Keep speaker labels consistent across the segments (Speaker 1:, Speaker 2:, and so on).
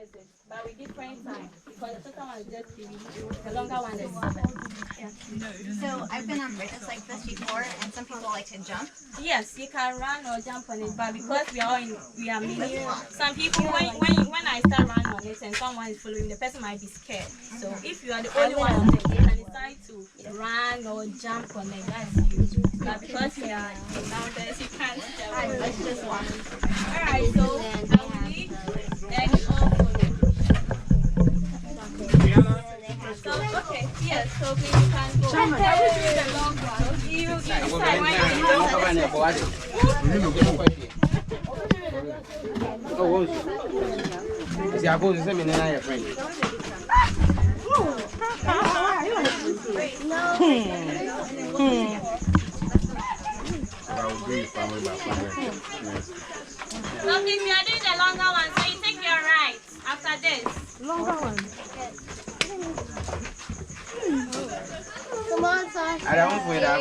Speaker 1: exit, but with different time because the second one is just 3, the longer one is 7.
Speaker 2: So I've been on bridges like this before, and some people like to jump.
Speaker 1: Yes, you can run or jump on it, but because we are many, some people when I start running on it and someone is following, the person might be scared. So if you are the only one on it, you can decide to run or jump on it. That's you. But because we are in mountains, you can't jump.
Speaker 2: Let's just walk.
Speaker 1: All right, so I will leave, then you all follow. So okay, yes. So we can go. I will do the long one. You decide when So if you are doing the longer one, so you take your right after this.
Speaker 3: Longer one.
Speaker 2: Come on, son.
Speaker 4: I don't go that.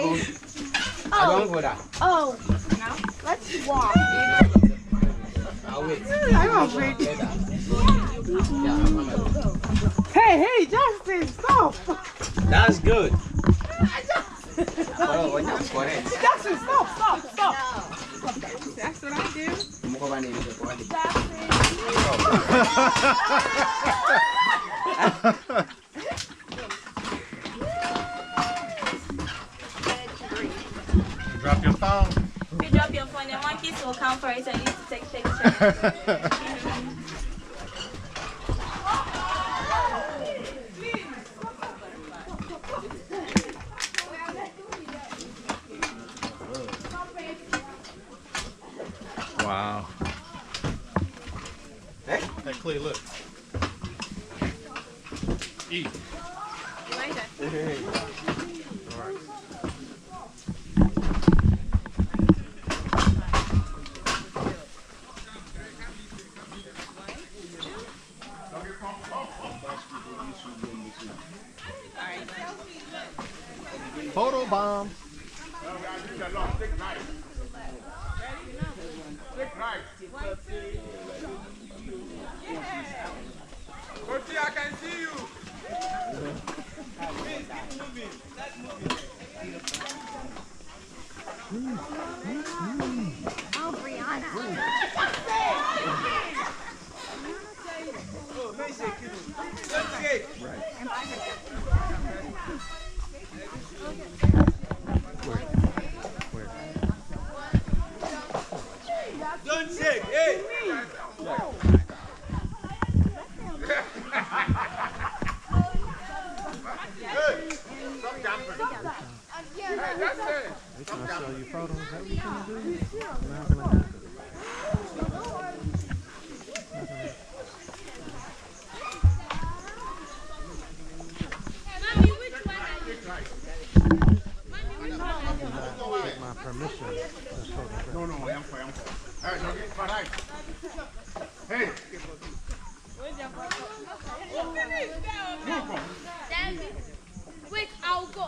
Speaker 4: I don't go that.
Speaker 3: Oh, now let's walk.
Speaker 4: I'll wait.
Speaker 3: I'm afraid. Hey, Justin, stop.
Speaker 4: That's good.
Speaker 3: Justin, stop. That's what I do.
Speaker 5: Drop your phone.
Speaker 1: If you drop your phone, the monkeys will come for it and you need to take pictures.
Speaker 5: Wow. Hey, Clay, look. Eat. Hey. All right. Photo bomb.
Speaker 6: Coachy, I can see you.
Speaker 2: Oh, Brianna.
Speaker 6: Don't shake, hey.
Speaker 5: They trying to show you photos. Is that what you trying to do? Not gonna happen. Get my permission.
Speaker 6: No, I am for. All right. Hey.
Speaker 7: Wait, I'll go.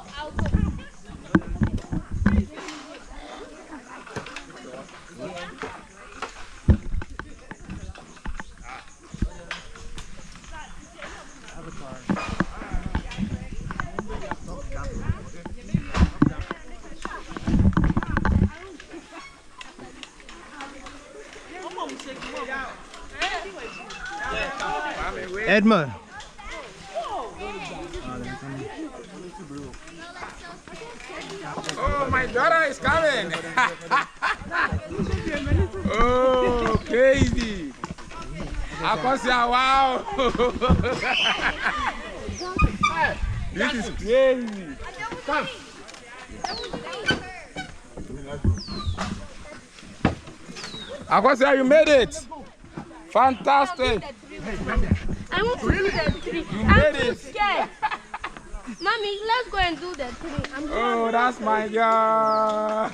Speaker 5: Edmund.
Speaker 6: Oh, my daughter is coming. Oh, crazy. Akosia, wow. This is crazy. Come. Akosia, you made it. Fantastic.
Speaker 7: I want to do the tree.
Speaker 6: You
Speaker 7: I'm
Speaker 6: made
Speaker 7: too
Speaker 6: it.
Speaker 7: scared. Mommy, let's go and do the tree.
Speaker 6: Oh, that's my girl.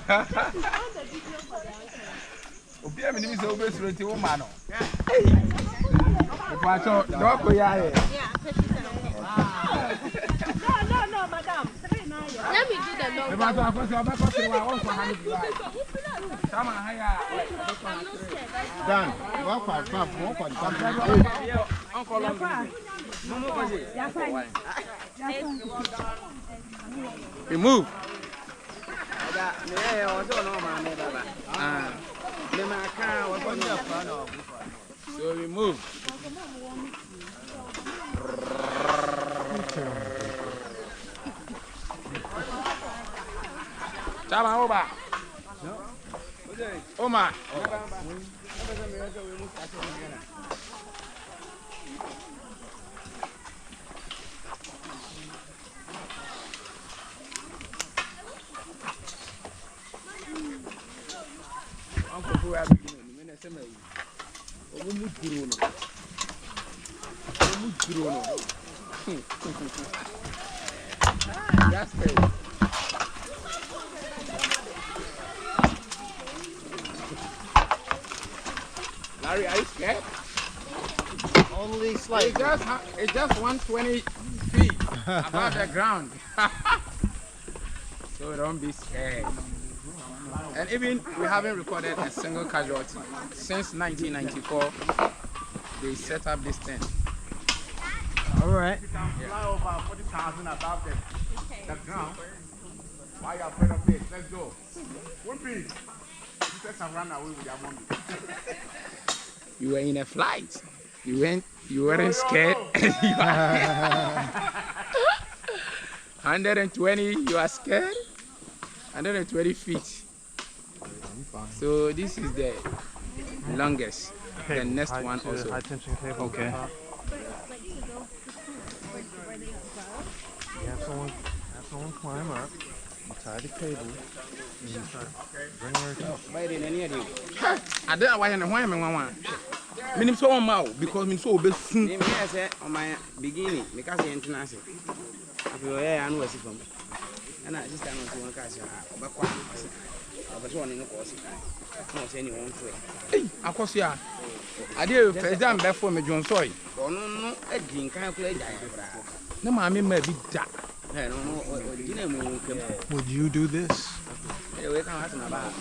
Speaker 6: Obi mi ni se obe suro ti wo ma no. Pacho, do ko ya here.
Speaker 3: No, madam.
Speaker 7: Let me do the long
Speaker 6: Pacho, akosi oba ko se wa won so hand bi. Sama ha ya.
Speaker 5: Dan, walk for the
Speaker 6: Uncle remove. So remove. Chama over. Oma. Uncle, who are you? That's it. Larry, are you scared?
Speaker 5: Only slightly.
Speaker 6: It's just 120 feet above the ground. So don't be scared. And even we haven't recorded a single casualty since 1994. They set up this tent.
Speaker 5: All right.
Speaker 6: Fly over 40,000 above the ground. Why are you afraid of this? Let's go. Whoopee. Let's run away with your mommy. You were in a flight. You weren't scared. 120, you are scared. 120 feet. So this is the longest. The next one also.
Speaker 5: High tension cable.
Speaker 6: Okay.
Speaker 5: You have someone climb up. You tie the cable. And you start bring her up.
Speaker 6: I don't know why I'm one. Minim so on mouth because me so be soon.
Speaker 4: Me say on my beginning because the international. If you are anu wasi from. And I just stand on one case. Bakwa. But one no course. No say any one way.
Speaker 6: Hey, akosia. Ade first time before me John soy.
Speaker 4: No, a drink can play die.
Speaker 6: Na ma me ma bi da.
Speaker 4: No,
Speaker 5: Would you do this?
Speaker 4: we can ask about.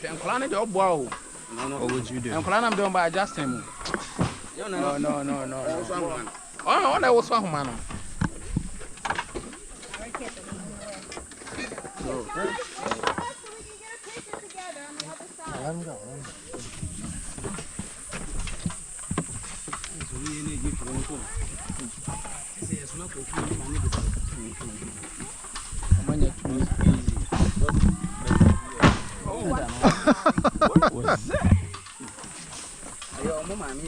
Speaker 6: And Klana the obo.
Speaker 5: What would you do?
Speaker 6: And Klana am done by adjusting him. No. Oh, that was one man.
Speaker 5: Let him go.
Speaker 6: What was that?
Speaker 4: Ayo, mama, me,